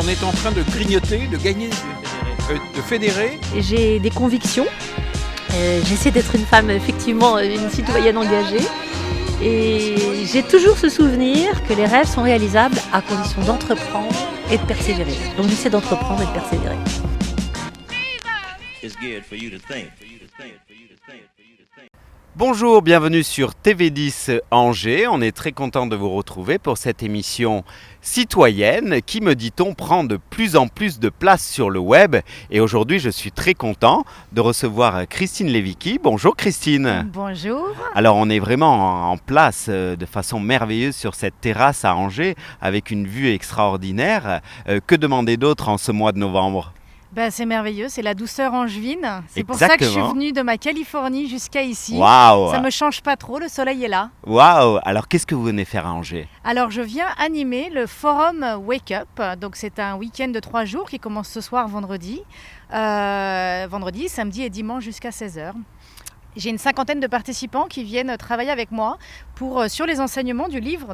est en train de grignoter, de gagner, de fédérer. J'ai des convictions. J'essaie d'être une femme, effectivement, une citoyenne engagée. Et j'ai toujours ce souvenir que les rêves sont réalisables à condition d'entreprendre et de persévérer. Donc j'essaie d'entreprendre et de persévérer. Bonjour, bienvenue sur TV10 Angers. On est très content de vous retrouver pour cette émission citoyenne qui, me dit-on, prend de plus en plus de place sur le web. Et aujourd'hui, je suis très content de recevoir Christine Levicki. Bonjour Christine. Bonjour. Alors on est vraiment en place de façon merveilleuse sur cette terrasse à Angers avec une vue extraordinaire. Que demander d'autre en ce mois de novembre ? C'est merveilleux, c'est la douceur angevine. C'est pour Exactement. ça que je suis venue de ma Californie jusqu'à ici. Waouh. Ça me change pas trop, le soleil est là. Waouh. Alors qu'est-ce que vous venez faire à Angers ? Alors je viens animer le forum Wake Up. Donc c'est un week-end de 3 jours qui commence ce soir vendredi. Vendredi, samedi et dimanche jusqu'à 16h. J'ai une 50aine de participants qui viennent travailler avec moi sur les enseignements du livre,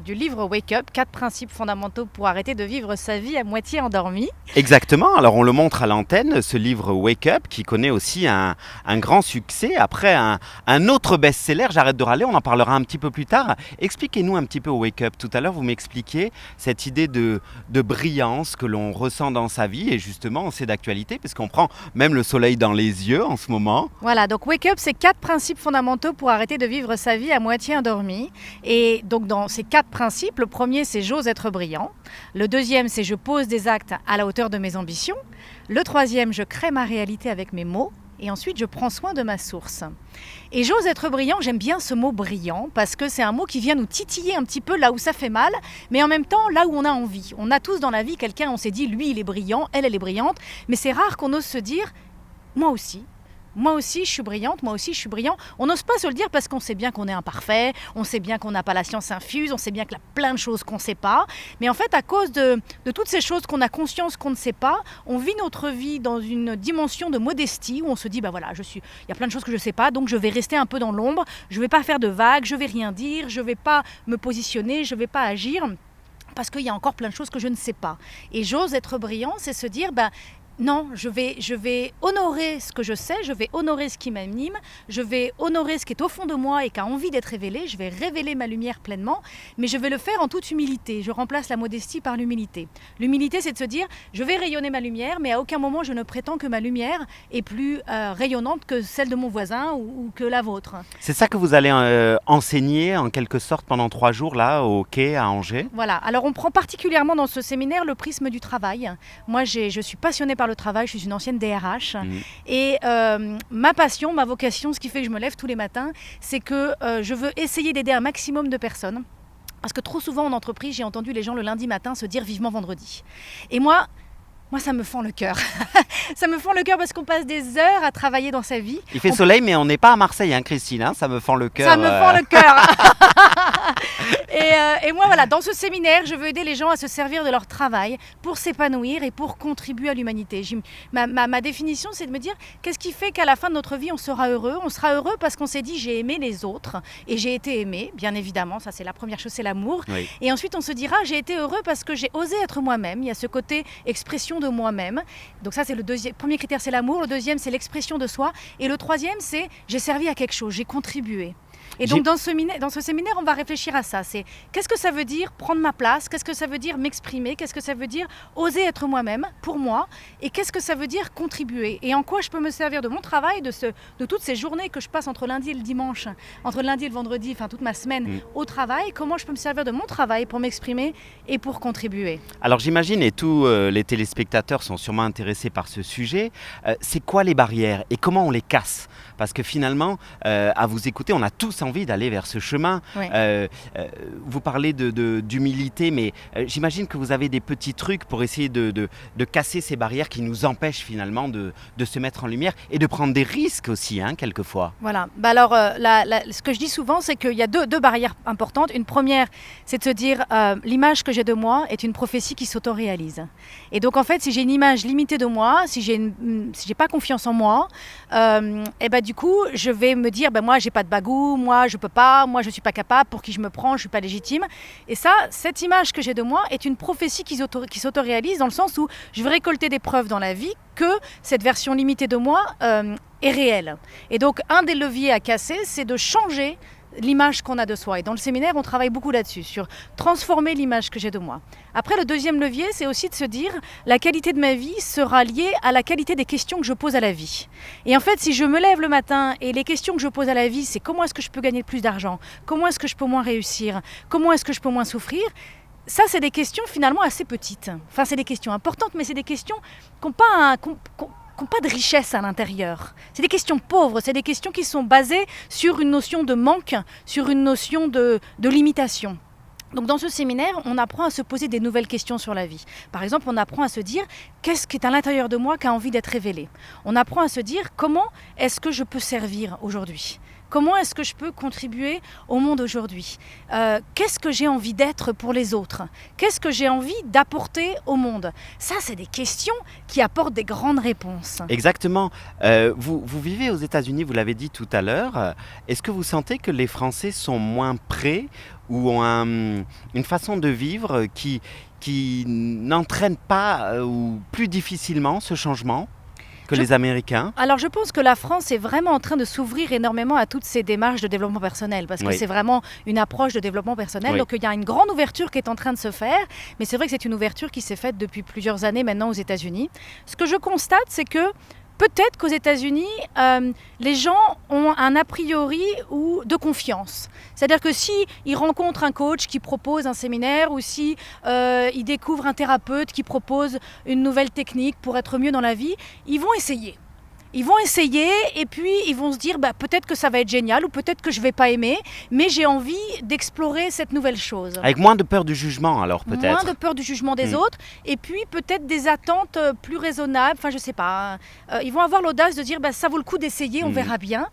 du livre Wake Up, 4 principes fondamentaux pour arrêter de vivre sa vie à moitié endormie. Exactement, alors on le montre à l'antenne, ce livre Wake Up qui connaît aussi un grand succès après un autre best-seller, J'arrête de râler, on en parlera un petit peu plus tard. Expliquez-nous un petit peu Wake Up. Tout à l'heure vous m'expliquiez cette idée de brillance que l'on ressent dans sa vie et justement c'est d'actualité parce qu'on prend même le soleil dans les yeux en ce moment. Voilà, donc Wake Up, c'est 4 principes fondamentaux pour arrêter de vivre sa vie à moitié endormie. Et donc dans ces 4 principes, le premier c'est j'ose être brillant. Le deuxième c'est je pose des actes à la hauteur de mes ambitions. Le troisième, je crée ma réalité avec mes mots. Et ensuite, je prends soin de ma source. Et j'ose être brillant, j'aime bien ce mot brillant parce que c'est un mot qui vient nous titiller un petit peu là où ça fait mal, mais en même temps là où on a envie. On a tous dans la vie quelqu'un, on s'est dit, lui il est brillant, elle est brillante, mais c'est rare qu'on ose se dire, moi aussi. Moi aussi, je suis brillante, moi aussi, je suis brillant. On n'ose pas se le dire parce qu'on sait bien qu'on est imparfait, on sait bien qu'on n'a pas la science infuse, on sait bien qu'il y a plein de choses qu'on ne sait pas. Mais en fait, à cause de toutes ces choses qu'on a conscience qu'on ne sait pas, on vit notre vie dans une dimension de modestie où on se dit, il y a plein de choses que je ne sais pas, donc je vais rester un peu dans l'ombre, je ne vais pas faire de vagues, je ne vais rien dire, je ne vais pas me positionner, je ne vais pas agir parce qu'il y a encore plein de choses que je ne sais pas. Et j'ose être brillant, c'est se dire, non, je vais honorer ce que je sais, je vais honorer ce qui m'anime, je vais honorer ce qui est au fond de moi et qui a envie d'être révélé, je vais révéler ma lumière pleinement, mais je vais le faire en toute humilité. Je remplace la modestie par l'humilité. L'humilité, c'est de se dire, je vais rayonner ma lumière, mais à aucun moment je ne prétends que ma lumière est plus rayonnante que celle de mon voisin ou que la vôtre. C'est ça que vous allez enseigner en quelque sorte pendant 3 jours là au quai à Angers. Voilà, alors on prend particulièrement dans ce séminaire le prisme du travail. Moi, je suis passionnée par le travail, je suis une ancienne DRH et ma passion, ma vocation, ce qui fait que je me lève tous les matins, c'est que je veux essayer d'aider un maximum de personnes parce que trop souvent en entreprise, j'ai entendu les gens le lundi matin se dire vivement vendredi. Et moi, ça me fend le cœur. Ça me fend le cœur parce qu'on passe des heures à travailler dans sa vie. Il fait soleil, mais on n'est pas à Marseille, Christine. Ça me fend le cœur. Ça me fend le cœur. Et moi, voilà, dans ce séminaire, je veux aider les gens à se servir de leur travail pour s'épanouir et pour contribuer à l'humanité. Ma définition, c'est de me dire, qu'est-ce qui fait qu'à la fin de notre vie, on sera heureux ? On sera heureux parce qu'on s'est dit, j'ai aimé les autres et j'ai été aimé, bien évidemment. Ça, c'est la première chose, c'est l'amour. Oui. Et ensuite, on se dira, j'ai été heureux parce que j'ai osé être moi-même. Il y a ce côté expression de moi-même. Donc ça, c'est le premier critère, c'est l'amour. Le deuxième, c'est l'expression de soi. Et le troisième, c'est j'ai servi à quelque chose, j'ai contribué. Et donc dans ce séminaire, on va réfléchir à ça. C'est qu'est-ce que ça veut dire prendre ma place ? Qu'est-ce que ça veut dire m'exprimer ? Qu'est-ce que ça veut dire oser être moi-même pour moi ? Et qu'est-ce que ça veut dire contribuer ? Et en quoi je peux me servir de mon travail, de toutes ces journées que je passe entre lundi et le dimanche, entre lundi et le vendredi, enfin toute ma semaine au travail, comment je peux me servir de mon travail pour m'exprimer et pour contribuer ? Alors j'imagine, et tous les téléspectateurs sont sûrement intéressés par ce sujet, c'est quoi les barrières et comment on les casse ? Parce que finalement, à vous écouter, on a tous envie d'aller vers ce chemin. Oui. Vous parlez d'humilité, mais j'imagine que vous avez des petits trucs pour essayer de casser ces barrières qui nous empêchent finalement de se mettre en lumière et de prendre des risques aussi, quelquefois. Voilà. Alors, ce que je dis souvent, c'est qu'il y a deux barrières importantes. Une première, c'est de se dire l'image que j'ai de moi est une prophétie qui s'autoréalise. Et donc, en fait, si j'ai une image limitée de moi, si j'ai pas confiance en moi, du coup, je vais me dire, moi, j'ai pas de bagou, moi je peux pas, moi je suis pas capable, pour qui je me prends, je suis pas légitime. Et ça, cette image que j'ai de moi est une prophétie qui s'autoréalise dans le sens où je vais récolter des preuves dans la vie que cette version limitée de moi est réelle. Et donc un des leviers à casser, c'est de changer l'image qu'on a de soi. Et dans le séminaire, on travaille beaucoup là-dessus, sur transformer l'image que j'ai de moi. Après, le deuxième levier, c'est aussi de se dire la qualité de ma vie sera liée à la qualité des questions que je pose à la vie. Et en fait, si je me lève le matin et les questions que je pose à la vie, c'est comment est-ce que je peux gagner plus d'argent, comment est-ce que je peux moins réussir, comment est-ce que je peux moins souffrir, ça, c'est des questions finalement assez petites. Enfin, c'est des questions importantes, mais c'est des questions qui n'ont pas pas de richesse à l'intérieur. C'est des questions pauvres, c'est des questions qui sont basées sur une notion de manque, sur une notion de limitation. Donc dans ce séminaire, on apprend à se poser des nouvelles questions sur la vie. Par exemple, on apprend à se dire qu'est-ce qui est à l'intérieur de moi qui a envie d'être révélé. On apprend à se dire comment est-ce que je peux servir aujourd'hui. Comment est-ce que je peux contribuer au monde aujourd'hui ? Qu'est-ce que j'ai envie d'être pour les autres ? Qu'est-ce que j'ai envie d'apporter au monde ? Ça, c'est des questions qui apportent des grandes réponses. Exactement. Vous vivez aux États-Unis, vous l'avez dit tout à l'heure. Est-ce que vous sentez que les Français sont moins prêts ou ont une façon de vivre qui n'entraîne pas ou plus difficilement ce changement ? Les Américains ? Alors je pense que la France est vraiment en train de s'ouvrir énormément à toutes ces démarches de développement personnel parce que c'est vraiment une approche de développement personnel. Donc il y a une grande ouverture qui est en train de se faire, mais c'est vrai que c'est une ouverture qui s'est faite depuis plusieurs années maintenant aux États-Unis. Ce que je constate, c'est que peut-être qu'aux États-Unis, les gens ont un a priori de confiance. C'est-à-dire que s'ils rencontrent un coach qui propose un séminaire ou si ils découvrent un thérapeute qui propose une nouvelle technique pour être mieux dans la vie, ils vont essayer. Ils vont essayer et puis ils vont se dire peut-être que ça va être génial ou peut-être que je ne vais pas aimer, mais j'ai envie d'explorer cette nouvelle chose. Avec moins de peur du jugement alors peut-être. Moins de peur du jugement des autres et puis peut-être des attentes plus raisonnables, enfin je ne sais pas. Ils vont avoir l'audace de dire ça vaut le coup d'essayer, on verra bien.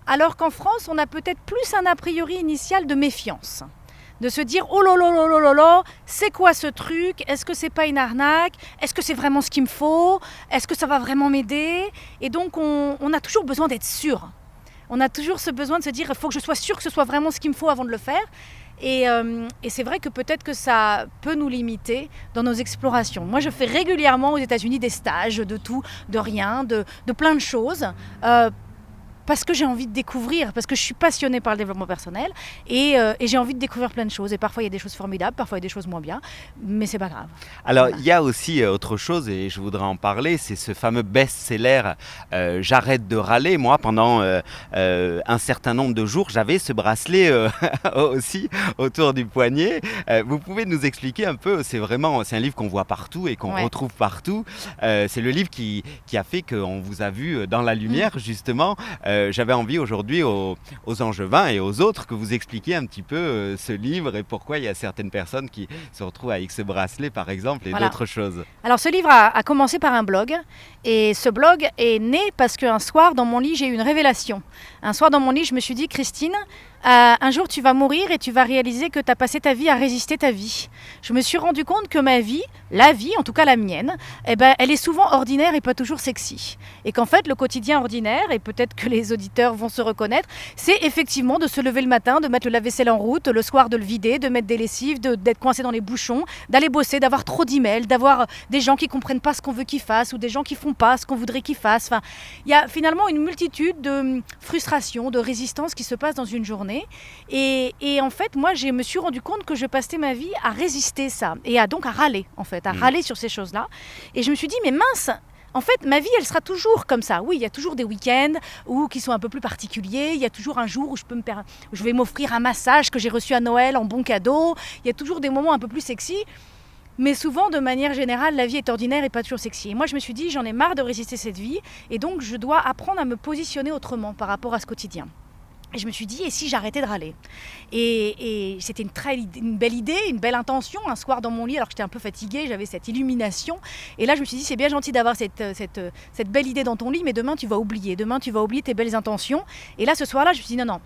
Alors qu'en France, on a peut-être plus un a priori initial de méfiance. De se dire oh là là là là là là, c'est quoi ce truc ? Est-ce que c'est pas une arnaque ? Est-ce que c'est vraiment ce qu'il me faut ? Est-ce que ça va vraiment m'aider ? Et donc on a toujours besoin d'être sûr. On a toujours ce besoin de se dire il faut que je sois sûr que ce soit vraiment ce qu'il me faut avant de le faire. Et c'est vrai que peut-être que ça peut nous limiter dans nos explorations. Moi, je fais régulièrement aux États-Unis des stages de tout, de rien, de plein de choses. Parce que j'ai envie de découvrir, parce que je suis passionnée par le développement personnel et j'ai envie de découvrir plein de choses. Et parfois, il y a des choses formidables, parfois, il y a des choses moins bien, mais c'est pas grave. Alors, il y a aussi autre chose, et je voudrais en parler, c'est ce fameux best-seller « J'arrête de râler ». Moi, pendant un certain nombre de jours, j'avais ce bracelet aussi autour du poignet. Vous pouvez nous expliquer un peu, c'est un livre qu'on voit partout et qu'on retrouve partout. C'est le livre qui a fait qu'on vous a vu dans la lumière, justement. J'avais envie aujourd'hui aux Angevins et aux autres que vous expliquiez un petit peu ce livre et pourquoi il y a certaines personnes qui se retrouvent avec ce bracelet par exemple et d'autres choses. Alors ce livre a commencé par un blog et ce blog est né parce qu'un soir dans mon lit j'ai eu une révélation. Un soir dans mon lit je me suis dit Christine, un jour tu vas mourir et tu vas réaliser que tu as passé ta vie à résister ta vie. Je me suis rendu compte que ma vie, la vie, en tout cas la mienne, elle est souvent ordinaire et pas toujours sexy. Et qu'en fait le quotidien ordinaire, et peut-être que les auditeurs vont se reconnaître, c'est effectivement de se lever le matin, de mettre le lave-vaisselle en route, le soir de le vider, de mettre des lessives, d'être coincé dans les bouchons, d'aller bosser, d'avoir trop d'emails, d'avoir des gens qui ne comprennent pas ce qu'on veut qu'ils fassent ou des gens qui ne font pas ce qu'on voudrait qu'ils fassent. Enfin, il y a finalement une multitude de frustrations, de résistances qui se passent dans une journée. Et en fait, moi, je me suis rendu compte que je passais ma vie à résister ça et donc à râler, en fait, à râler sur ces choses-là. Et je me suis dit, mais mince, en fait, ma vie, elle sera toujours comme ça. Oui, il y a toujours des week-ends qui sont un peu plus particuliers. Il y a toujours un jour où je vais m'offrir un massage que j'ai reçu à Noël en bon cadeau. Il y a toujours des moments un peu plus sexy. Mais souvent, de manière générale, la vie est ordinaire et pas toujours sexy. Et moi, je me suis dit, j'en ai marre de résister cette vie. Et donc, je dois apprendre à me positionner autrement par rapport à ce quotidien. Et je me suis dit, et si j'arrêtais de râler ? Et c'était une belle idée, une belle intention. Un soir dans mon lit, alors que j'étais un peu fatiguée, j'avais cette illumination. Et là, je me suis dit, c'est bien gentil d'avoir cette belle idée dans ton lit, mais demain, tu vas oublier. Demain, tu vas oublier tes belles intentions. Et là, ce soir-là, je me suis dit, non,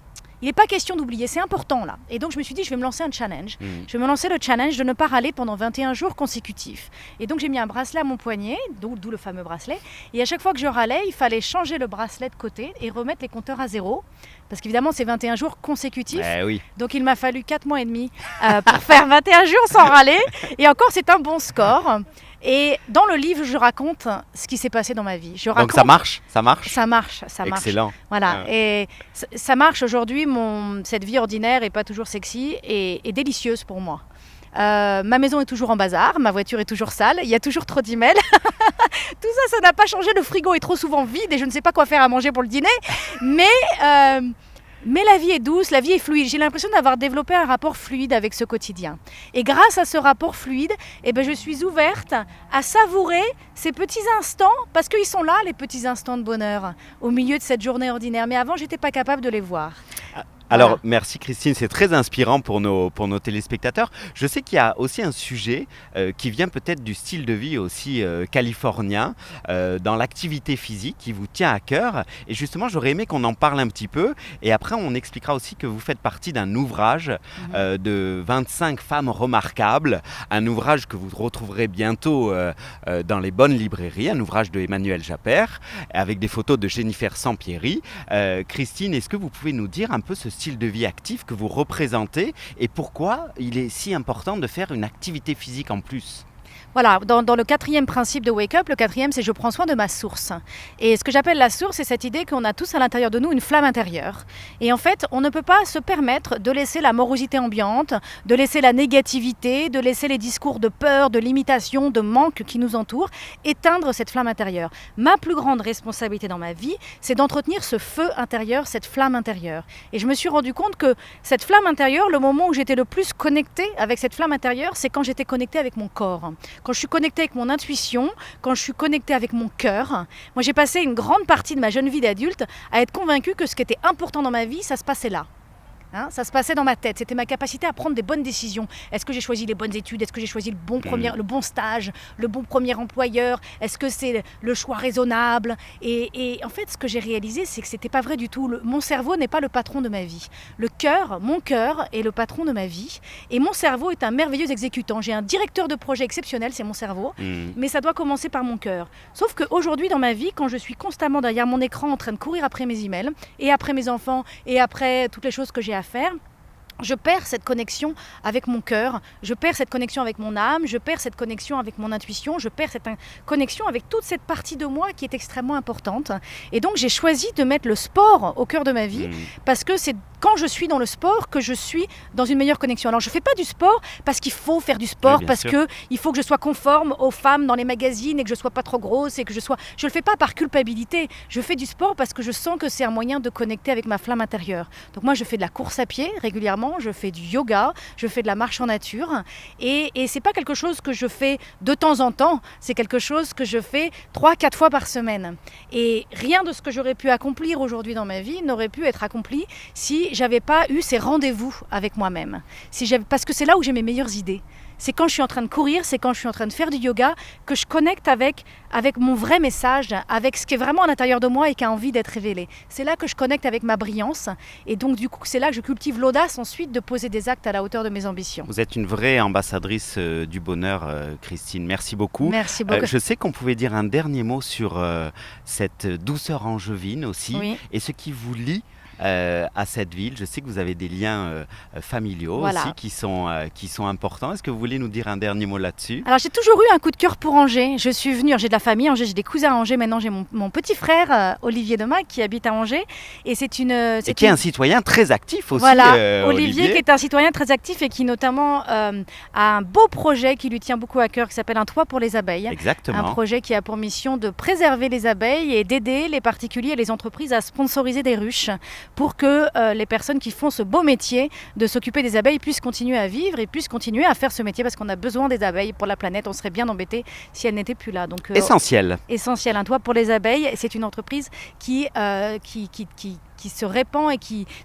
il n'est pas question d'oublier, c'est important là. Et donc je me suis dit, je vais me lancer un challenge. Je vais me lancer le challenge de ne pas râler pendant 21 jours consécutifs. Et donc j'ai mis un bracelet à mon poignet, d'où le fameux bracelet. Et à chaque fois que je râlais, il fallait changer le bracelet de côté et remettre les compteurs à zéro. Parce qu'évidemment, c'est 21 jours consécutifs. Oui. Donc il m'a fallu 4 mois et demi pour faire 21 jours sans râler. Et encore, c'est un bon score. Et dans le livre, je raconte ce qui s'est passé dans ma vie. Donc ça marche. Ça marche. Excellent. Voilà. Et ça marche aujourd'hui. Cette vie ordinaire et pas toujours sexy et délicieuse pour moi. Ma maison est toujours en bazar, ma voiture est toujours sale, il y a toujours trop d'emails. Tout ça, ça n'a pas changé. Le frigo est trop souvent vide et je ne sais pas quoi faire à manger pour le dîner. Mais la vie est douce, la vie est fluide. J'ai l'impression d'avoir développé un rapport fluide avec ce quotidien. Et grâce à ce rapport fluide, je suis ouverte à savourer ces petits instants, parce qu'ils sont là, les petits instants de bonheur, au milieu de cette journée ordinaire. Mais avant, je n'étais pas capable de les voir. Alors, Voilà. merci Christine, c'est très inspirant pour nos téléspectateurs. Je sais qu'il y a aussi un sujet qui vient peut-être du style de vie aussi californien, dans l'activité physique qui vous tient à cœur. Et justement, j'aurais aimé qu'on en parle un petit peu. Et après, on expliquera aussi que vous faites partie d'un ouvrage de 25 femmes remarquables. Un ouvrage que vous retrouverez bientôt dans les bonnes librairies. Un ouvrage de Emmanuel Japper, avec des photos de Jennifer Sampieri. Christine, est-ce que vous pouvez nous dire un peu ce style de vie actif que vous représentez et pourquoi il est si important de faire une activité physique en plus? Voilà, dans le 4e principe de Wake Up, le 4e, c'est je prends soin de ma source. Et ce que j'appelle la source, c'est cette idée qu'on a tous à l'intérieur de nous une flamme intérieure. Et en fait, on ne peut pas se permettre de laisser la morosité ambiante, de laisser la négativité, de laisser les discours de peur, de limitation, de manque qui nous entourent, éteindre cette flamme intérieure. Ma plus grande responsabilité dans ma vie, c'est d'entretenir ce feu intérieur, cette flamme intérieure. Et je me suis rendu compte que cette flamme intérieure, le moment où j'étais le plus connectée avec cette flamme intérieure, c'est quand j'étais connectée avec mon corps. Quand je suis connectée avec mon intuition, quand je suis connectée avec mon cœur. Moi, j'ai passé une grande partie de ma jeune vie d'adulte à être convaincue que ce qui était important dans ma vie, ça se passait là. Ça se passait dans ma tête, c'était ma capacité à prendre des bonnes décisions. Est-ce que j'ai choisi les bonnes études? Est-ce que j'ai choisi le bon stage, le bon premier employeur? Est-ce que c'est le choix raisonnable? Et en fait, ce que j'ai réalisé, c'est que c'était pas vrai du tout. Mon cerveau n'est pas le patron de ma vie. Mon cœur est le patron de ma vie. Et mon cerveau est un merveilleux exécutant. J'ai un directeur de projet exceptionnel, c'est mon cerveau. Mais ça doit commencer par mon cœur. Sauf qu'aujourd'hui, dans ma vie, quand je suis constamment derrière mon écran en train de courir après mes emails, et après mes enfants, et après toutes les choses que j'ai à faire, je perds cette connexion avec mon cœur, je perds cette connexion avec mon âme, je perds cette connexion avec mon intuition, je perds cette connexion avec toute cette partie de moi qui est extrêmement importante. Et donc j'ai choisi de mettre le sport au cœur de ma vie parce que c'est quand je suis dans le sport que je suis dans une meilleure connexion. Alors je ne fais pas du sport parce qu'il faut faire du sport, parce qu'il faut que je sois conforme aux femmes dans les magazines et que je ne sois pas trop grosse et que je ne le fais pas par culpabilité. Je fais du sport parce que je sens que c'est un moyen de connecter avec ma flamme intérieure. Donc moi je fais de la course à pied régulièrement, je fais du yoga, je fais de la marche en nature et c'est pas quelque chose que je fais de temps en temps, c'est quelque chose que je fais 3-4 fois par semaine. Et rien de ce que j'aurais pu accomplir aujourd'hui dans ma vie n'aurait pu être accompli si j'avais pas eu ces rendez-vous avec moi-même. Parce que c'est là où j'ai mes meilleures idées. C'est quand je suis en train de courir, c'est quand je suis en train de faire du yoga que je connecte avec mon vrai message, avec ce qui est vraiment à l'intérieur de moi et qui a envie d'être révélé. C'est là que je connecte avec ma brillance et donc du coup c'est là que je cultive l'audace ensuite de poser des actes à la hauteur de mes ambitions. Vous êtes une vraie ambassadrice du bonheur, Christine. Merci beaucoup. Merci beaucoup. Je sais qu'on pouvait dire un dernier mot sur cette douceur angevine aussi et ce qui vous lie à cette ville. Je sais que vous avez des liens familiaux aussi qui sont importants. Est-ce que vous voulez nous dire un dernier mot là-dessus? Alors j'ai toujours eu un coup de cœur pour Angers. Je suis venue, j'ai de la famille à Angers, j'ai des cousins à Angers. Maintenant j'ai mon petit frère Olivier Demac qui habite à Angers et qui est un citoyen très actif aussi. Voilà, Olivier qui est un citoyen très actif et qui notamment a un beau projet qui lui tient beaucoup à cœur qui s'appelle Un toit pour les abeilles. Exactement. Un projet qui a pour mission de préserver les abeilles et d'aider les particuliers et les entreprises à sponsoriser des ruches pour que les personnes qui font ce beau métier de s'occuper des abeilles puissent continuer à vivre et puissent continuer à faire ce métier parce qu'on a besoin des abeilles pour la planète. On serait bien embêtés si elles n'étaient plus là. Donc, essentiel. Essentiel. Un toit pour les abeilles, c'est une entreprise qui qui se répand et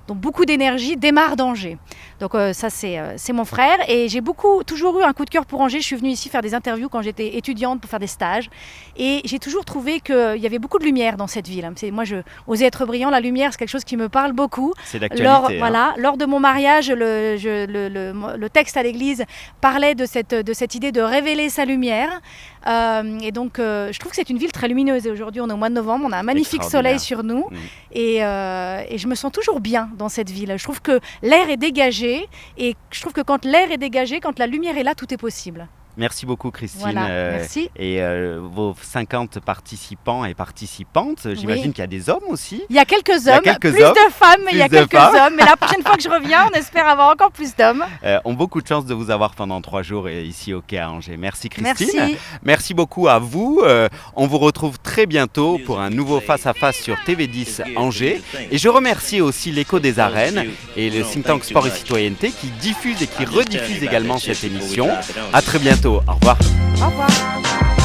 dont beaucoup d'énergie démarre d'Angers. Donc ça c'est mon frère et j'ai toujours eu un coup de cœur pour Angers. Je suis venue ici faire des interviews quand j'étais étudiante pour faire des stages et j'ai toujours trouvé qu'il y avait beaucoup de lumière dans cette ville. Moi je osais être brillant, la lumière c'est quelque chose qui me parle beaucoup. C'est d'actualité. Lors de mon mariage, le texte à l'église parlait de cette idée de révéler sa lumière. Et donc je trouve que c'est une ville très lumineuse et aujourd'hui on est au mois de novembre, on a un magnifique soleil sur nous et je me sens toujours bien dans cette ville. Je trouve que l'air est dégagé et je trouve que quand l'air est dégagé, quand la lumière est là, tout est possible. Merci beaucoup Christine. Voilà, merci. Et vos 50 participants et participantes, j'imagine qu'il y a des hommes aussi. Il y a quelques hommes, plus de femmes, mais il y a quelques hommes. Mais la prochaine fois que je reviens, on espère avoir encore plus d'hommes. On a beaucoup de chance de vous avoir pendant 3 jours ici au Quai à Angers. Merci Christine. Merci. Merci beaucoup à vous. On vous retrouve très bientôt pour un nouveau face-à-face sur TV10 Angers. Et je remercie aussi l'Écho des Arènes et le think tank Sport et Citoyenneté qui diffuse et qui rediffuse également cette émission. À très bientôt. Au revoir. Au revoir.